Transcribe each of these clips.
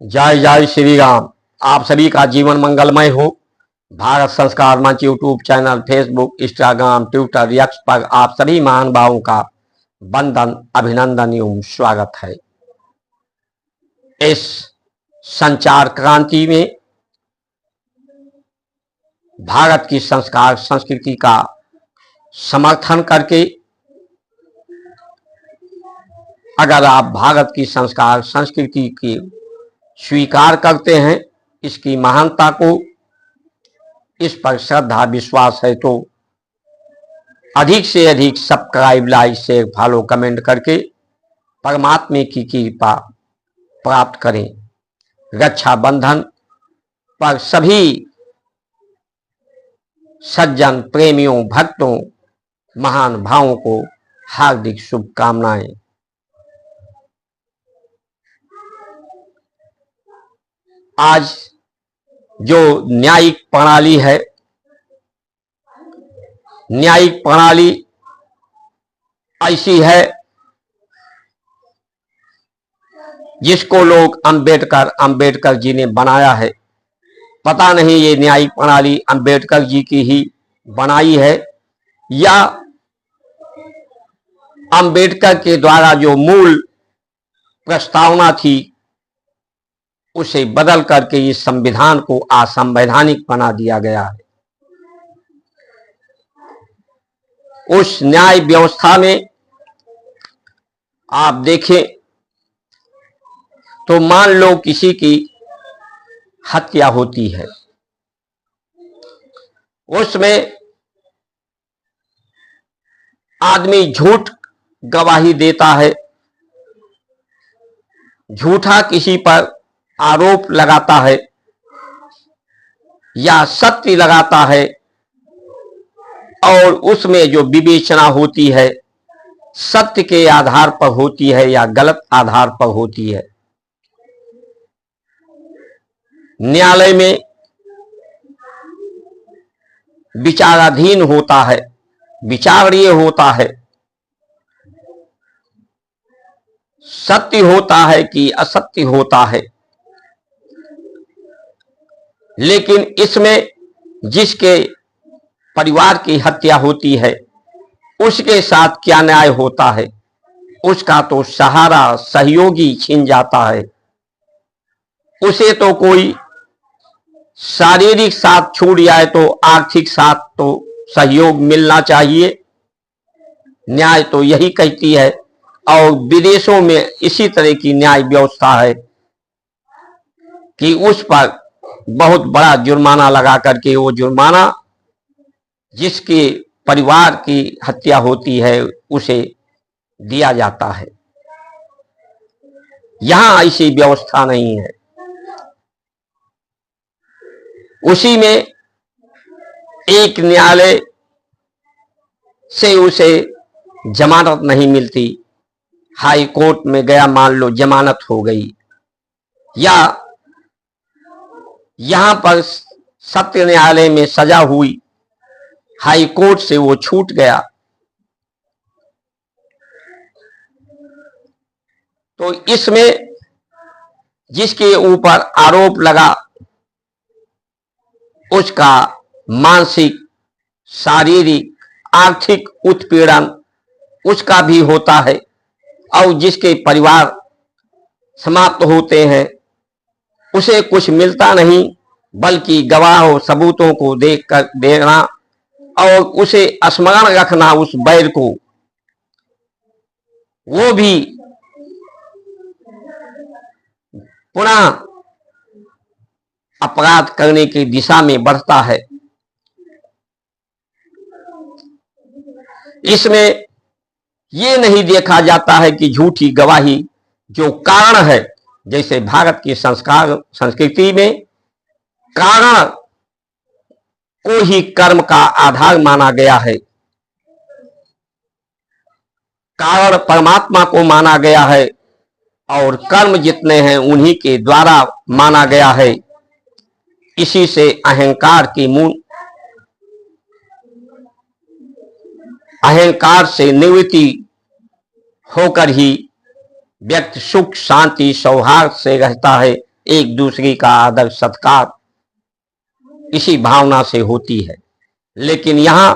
जय जय श्री राम। आप सभी का जीवन मंगलमय हो। भारत संस्कार मंच YouTube channel, Facebook, Instagram, Twitter, x पर आप सभी महान भावों का वंदन, अभिनंदन एवं स्वागत है। इस संचार क्रांति में भारत की संस्कार संस्कृति का समर्थन करके अगर आप भारत की संस्कार संस्कृति की स्वीकार करते हैं, इसकी महानता को, इस पर श्रद्धा विश्वास है, तो अधिक से अधिक subscribe, like, share, follow, comment करके परमात्मा की कृपा प्राप्त करें। रक्षाबंधन पर सभी सज्जन प्रेमियों, भक्तों, महान भावों को हार्दिक शुभकामनाएं। आज जो न्यायिक प्रणाली है, न्यायिक प्रणाली ऐसी है जिसको लोग अंबेडकर जी ने बनाया है। पता नहीं ये न्यायिक प्रणाली अंबेडकर जी की ही बनाई है या अंबेडकर के द्वारा जो मूल प्रस्तावना थी उसे बदल करके इस संविधान को असंवैधानिक बना दिया गया है। उस न्याय व्यवस्था में आप देखें तो मान लो किसी की हत्या होती है, उसमें आदमी झूठ गवाही देता है, झूठा किसी पर आरोप लगाता है या सत्य लगाता है, और उसमें जो विवेचना होती है सत्य के आधार पर होती है या गलत आधार पर होती है। न्यायालय में विचाराधीन होता है, विचारणीय होता है, सत्य होता है कि असत्य होता है। लेकिन इसमें जिसके परिवार की हत्या होती है उसके साथ क्या न्याय होता है? उसका तो सहारा, सहयोगी छीन जाता है। उसे तो कोई शारीरिक साथ छूट जाए तो आर्थिक साथ तो सहयोग मिलना चाहिए। न्याय तो यही कहती है, और विदेशों में इसी तरह की न्याय व्यवस्था है कि उस पर बहुत बड़ा जुर्माना लगा करके वो जुर्माना जिसके परिवार की हत्या होती है उसे दिया जाता है। यहां ऐसी व्यवस्था नहीं है। उसी में एक न्यायालय से उसे जमानत नहीं मिलती, हाई कोर्ट में गया, मान लो जमानत हो गई, या यहां पर सत्र न्यायालय में सजा हुई, हाई कोर्ट से वो छूट गया, तो इसमें जिसके ऊपर आरोप लगा उसका मानसिक, शारीरिक, आर्थिक उत्पीड़न उसका भी होता है, और जिसके परिवार समाप्त होते हैं उसे कुछ मिलता नहीं, बल्कि गवाहों, सबूतों को देख कर देना और उसे स्मरण रखना उस बैर को, वो भी पुनः अपराध करने की दिशा में बढ़ता है। इसमें ये नहीं देखा जाता है कि झूठी गवाही जो कारण है, जैसे भारत की संस्कार संस्कृति में कारण को ही कर्म का आधार माना गया है, कारण परमात्मा को माना गया है, और कर्म जितने हैं उन्हीं के द्वारा माना गया है। इसी से अहंकार की अहंकार से निवृत्ति होकर ही व्यक्ति सुख, शांति, सौहार्द से रहता है। एक दूसरे का आदर सत्कार इसी भावना से होती है। लेकिन यहां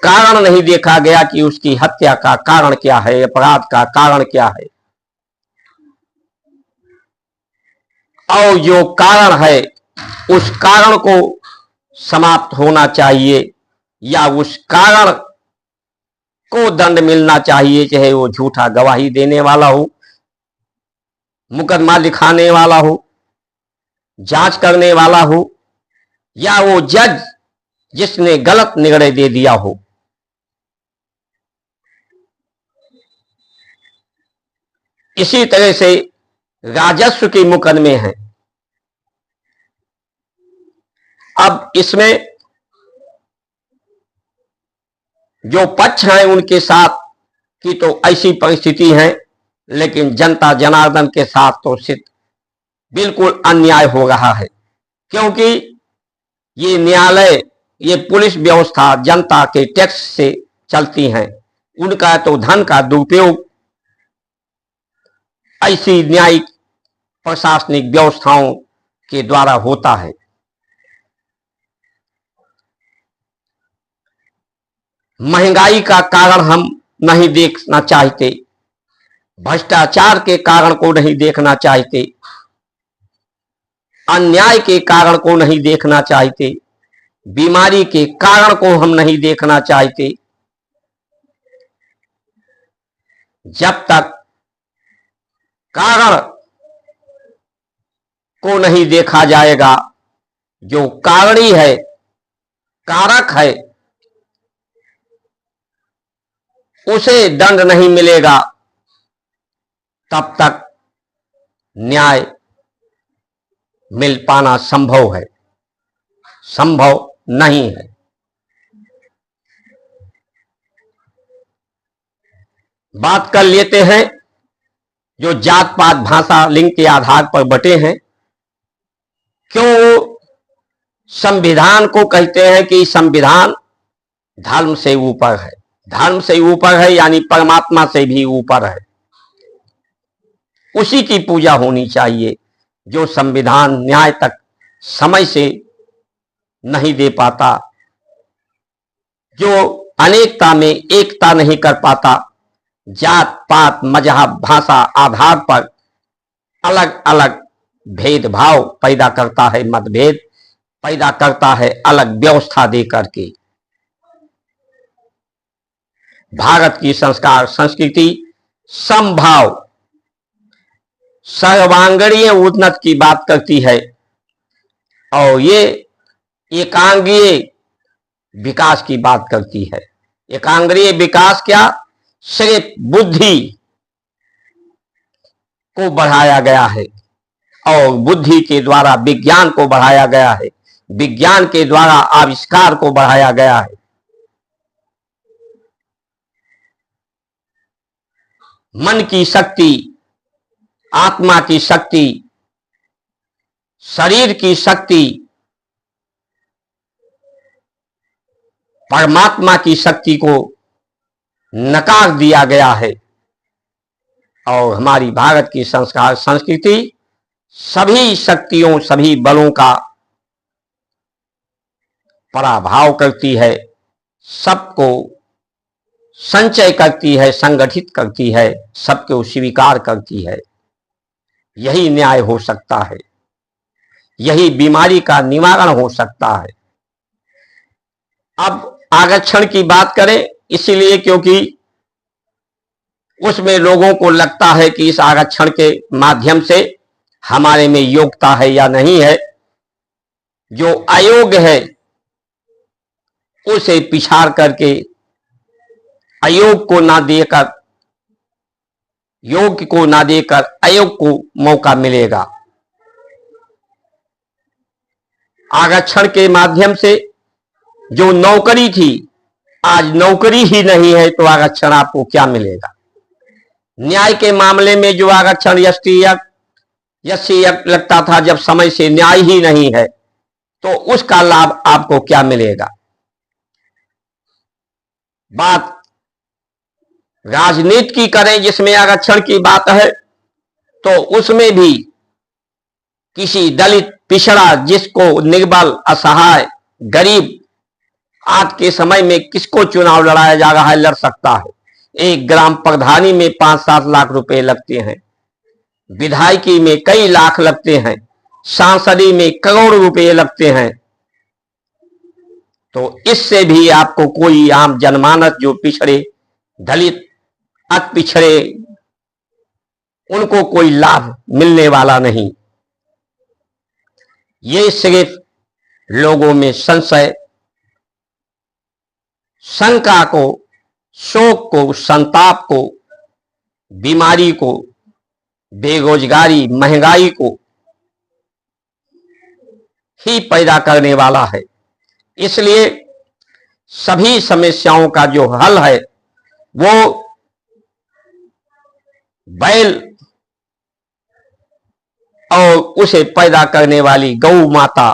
कारण नहीं देखा गया कि उसकी हत्या का कारण क्या है, अपराध का कारण क्या है, और जो कारण है उस कारण को समाप्त होना चाहिए या उस कारण को दंड मिलना चाहिए, चाहे वो झूठा गवाही देने वाला हो, मुकदमा लिखाने वाला हो, जांच करने वाला हो, या वो जज जिसने गलत निर्णय दे दिया हो। इसी तरह से राजस्व के मुकदमे हैं। अब इसमें जो पक्ष हैं उनके साथ की तो ऐसी परिस्थिति है, लेकिन जनता जनार्दन के साथ तो बिल्कुल अन्याय हो रहा है, क्योंकि ये न्यायालय, ये पुलिस व्यवस्था जनता के टैक्स से चलती हैं। उनका तो धन का दुरुपयोग ऐसी न्यायिक प्रशासनिक व्यवस्थाओं के द्वारा होता है। महंगाई का कारण हम नहीं देखना चाहते, भ्रष्टाचार के कारण को नहीं देखना चाहते, अन्याय के कारण को नहीं देखना चाहते, बीमारी के कारण को हम नहीं देखना चाहते। जब तक कारण को नहीं देखा जाएगा, जो कारणी है, कारक है, उसे दंड नहीं मिलेगा, तब तक न्याय मिल पाना संभव है, संभव नहीं है। बात कर लेते हैं जो जात पात भाषा लिंग के आधार पर बटे हैं। क्यों संविधान को कहते हैं कि संविधान धर्म से ऊपर है? धर्म से ऊपर है यानी परमात्मा से भी ऊपर है। उसी की पूजा होनी चाहिए। जो संविधान न्याय तक समय से नहीं दे पाता, जो अनेकता में एकता नहीं कर पाता, जात पात मजहब भाषा आधार पर अलग अलग भेदभाव पैदा करता है, मतभेद पैदा करता है, अलग व्यवस्था दे करके। भारत की संस्कार संस्कृति समभाव सर्वांगीण उन्नत की बात करती है, और ये एकांगीय विकास की बात करती है। एकांगीय विकास क्या? सिर्फ बुद्धि को बढ़ाया गया है, और बुद्धि के द्वारा विज्ञान को बढ़ाया गया है, विज्ञान के द्वारा आविष्कार को बढ़ाया गया है। मन की शक्ति, आत्मा की शक्ति, शरीर की शक्ति, परमात्मा की शक्ति को नकार दिया गया है। और हमारी भारत की संस्कार संस्कृति सभी शक्तियों सभी बलों का पराभाव करती है, सबको संचय करती है, संगठित करती है, सबको स्वीकार करती है। यही न्याय हो सकता है, यही बीमारी का निवारण हो सकता है। अब आरक्षण की बात करें, इसीलिए क्योंकि उसमें लोगों को लगता है कि इस आरक्षण के माध्यम से हमारे में योग्यता है या नहीं है। जो अयोग्य है उसे पिछाड़ करके अयोग्य को ना देकर, योग्य को ना देकर अयोग्य को मौका मिलेगा। आरक्षण के माध्यम से जो नौकरी थी, आज नौकरी ही नहीं है, तो आरक्षण आपको क्या मिलेगा? न्याय के मामले में जो आरक्षण एसटी लगता था, जब समय से न्याय ही नहीं है, तो उसका लाभ आपको क्या मिलेगा? बात राजनीति की करें जिसमें आरक्षण की बात है, तो उसमें भी किसी दलित पिछड़ा, जिसको निर्बल, असहाय, गरीब, आज के समय में किसको चुनाव लड़ाया जा रहा है, लड़ सकता है। एक ग्राम प्रधानी में 5-7 लाख रुपए लगते हैं, विधायकी में कई लाख लगते हैं, सांसदी में करोड़ रुपए लगते हैं। तो इससे भी आपको कोई आम जनमानस, जो पिछड़े, दलित, अति पिछड़े, उनको कोई लाभ मिलने वाला नहीं। ये सिर्फ लोगों में संशय, शंका को, शोक को, संताप को, बीमारी को, बेरोजगारी, महंगाई को ही पैदा करने वाला है। इसलिए सभी समस्याओं का जो हल है वो बैल और उसे पैदा करने वाली गौ माता,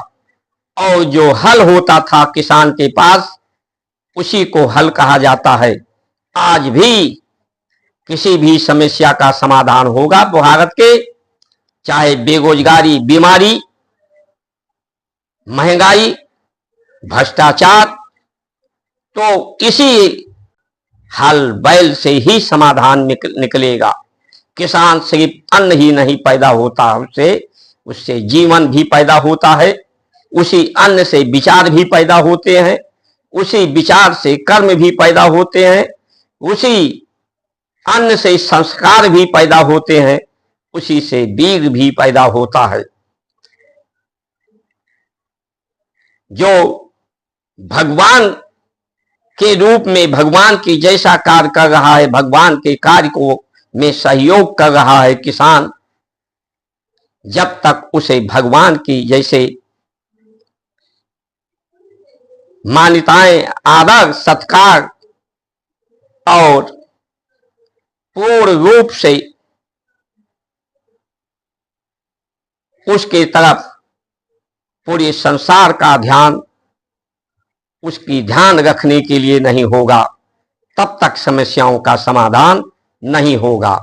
और जो हल होता था किसान के पास, उसी को हल कहा जाता है। आज भी किसी भी समस्या का समाधान होगा भारत के, चाहे बेरोजगारी, बीमारी, महंगाई, भ्रष्टाचार, तो इसी हल बैल से ही समाधान निकलेगा। किसान सिर्फ अन्न ही नहीं पैदा होता उससे जीवन भी पैदा होता है, उसी अन्न से विचार भी पैदा होते हैं, उसी विचार से कर्म भी पैदा होते हैं, उसी अन्न से संस्कार भी पैदा होते हैं, उसी से वीर भी पैदा होता है। जो भगवान के रूप में भगवान की जैसा कार्य कर रहा है, भगवान के कार्य को में सहयोग कर रहा है किसान, जब तक उसे भगवान की जैसे मान्यताएं, आदर, सत्कार और पूर्ण रूप से उसके तरफ पूरे संसार का ध्यान उसकी ध्यान रखने के लिए नहीं होगा, तब तक समस्याओं का समाधान नहीं होगा।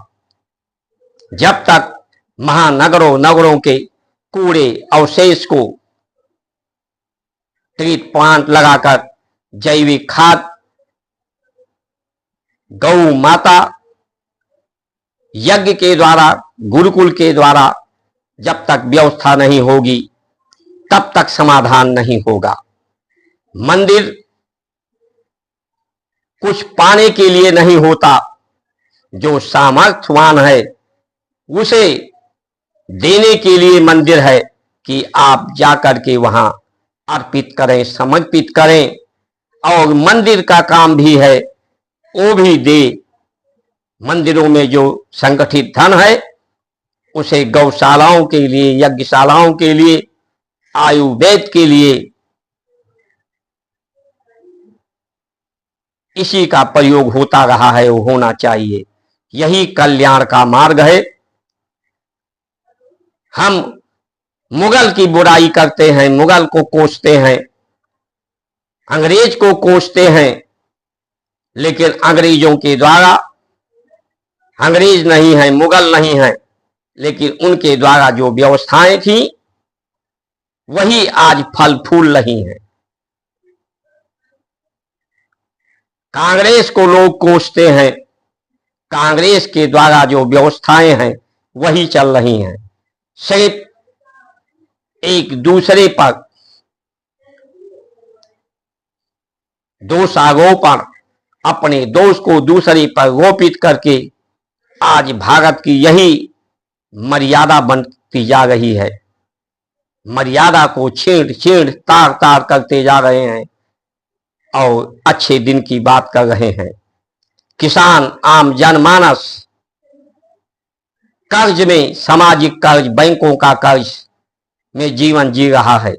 जब तक महानगरों, नगरों के कूड़े अवशेष को ट्रीट प्लांट लगाकर जैविक खाद, गौ माता, यज्ञ के द्वारा, गुरुकुल के द्वारा जब तक व्यवस्था नहीं होगी, तब तक समाधान नहीं होगा। मंदिर कुछ पाने के लिए नहीं होता, जो सामर्थ्यवान है उसे देने के लिए मंदिर है, कि आप जाकर के वहां अर्पित करें, समर्पित करें। और मंदिर का काम भी है वो भी दे। मंदिरों में जो संगठित धन है उसे गौशालाओं के लिए, यज्ञशालाओं के लिए, आयुर्वेद के लिए, इसी का प्रयोग होता रहा है, वो होना चाहिए। यही कल्याण का मार्ग है। हम मुगल की बुराई करते हैं, मुगल को कोसते हैं, अंग्रेज को कोसते हैं, लेकिन अंग्रेजों के द्वारा, अंग्रेज नहीं है, मुगल नहीं है, लेकिन उनके द्वारा जो व्यवस्थाएं थी वही आज फल फूल रही हैं। कांग्रेस को लोग कोसते हैं, कांग्रेस के द्वारा जो व्यवस्थाएं हैं वही चल रही हैं। सिर्फ एक दूसरे पर दोषारोपण, अपने दोष को दूसरे पर रोपित करके आज भारत की यही मर्यादा बनती जा रही है। मर्यादा को छेड़ छेड़, तार तार करते जा रहे हैं और अच्छे दिन की बात कर रहे हैं। किसान, आम जनमानस कर्ज में, सामाजिक कर्ज, बैंकों का कर्ज में जीवन जी रहा है।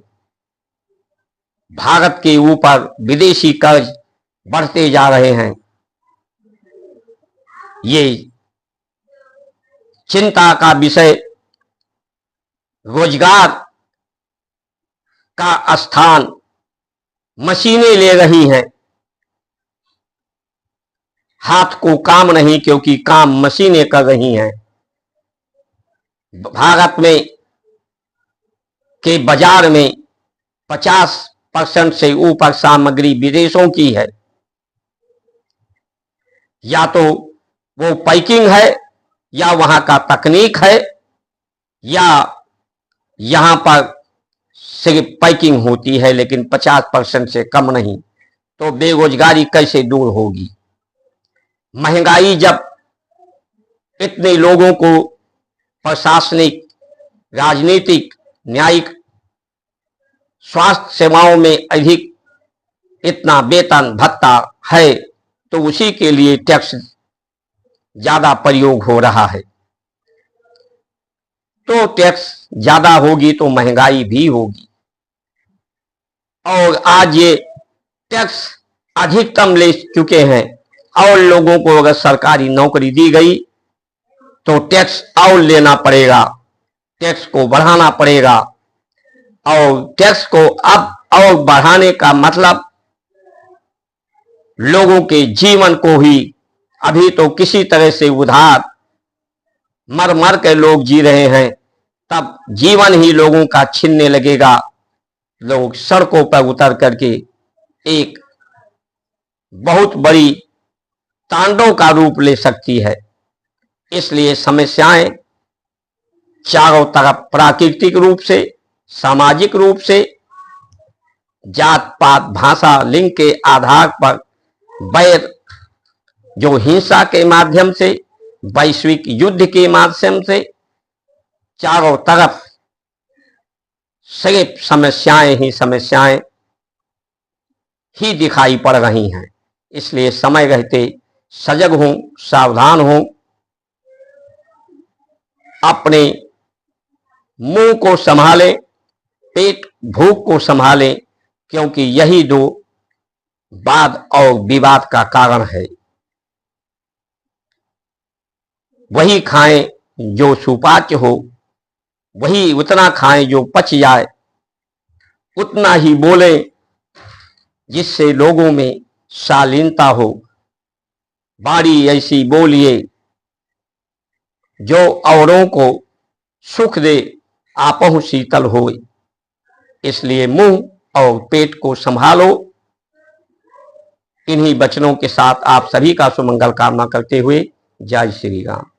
भारत के ऊपर विदेशी कर्ज बढ़ते जा रहे हैं। ये चिंता का विषय, रोजगार का स्थान मशीनें ले रही हैं। हाथ को काम नहीं, क्योंकि काम मशीनें कर रही हैं। भारत में के बाजार में 50% से ऊपर सामग्री विदेशों की है। या तो वो पैकिंग है, या वहां का तकनीक है, या यहां पर सिर्फ पैकिंग होती है लेकिन 50% से कम नहीं। तो बेरोजगारी कैसे दूर होगी? महंगाई जब इतने लोगों को प्रशासनिक, राजनीतिक, न्यायिक, स्वास्थ्य सेवाओं में अधिक इतना वेतन भत्ता है, तो उसी के लिए टैक्स ज्यादा प्रयोग हो रहा है। तो टैक्स ज्यादा होगी तो महंगाई भी होगी। और आज ये टैक्स अधिकतम ले चुके हैं, और लोगों को अगर सरकारी नौकरी दी गई तो टैक्स और लेना पड़ेगा, टैक्स को बढ़ाना पड़ेगा। और टैक्स को अब और बढ़ाने का मतलब लोगों के जीवन को ही, अभी तो किसी तरह से उधार मर मर के लोग जी रहे हैं, तब जीवन ही लोगों का छीनने लगेगा। लोग सड़कों पर उतर करके एक बहुत बड़ी तांडव का रूप ले सकती है। इसलिए समस्याएं चारों तरफ प्राकृतिक रूप से, सामाजिक रूप से, जात पात, भाषा, लिंग के आधार पर वैर, जो हिंसा के माध्यम से, वैश्विक युद्ध के माध्यम से, चारों तरफ सिर्फ समस्याएं ही दिखाई पड़ रही हैं। इसलिए समय रहते सजग हों, सावधान हों, अपने मुंह को संभालें, पेट भूख को संभालें, क्योंकि यही दो वाद और विवाद का कारण है। वही खाएं जो सुपाच्य हो, वही उतना खाएं जो पच जाए, उतना ही बोलें जिससे लोगों में शालीनता हो। बारी ऐसी बोलिए जो औरों को सुख दे, आपहु शीतल होए। इसलिए मुंह और पेट को संभालो। इन्हीं वचनों के साथ आप सभी का सुमंगल कामना करते हुए जय श्री राम।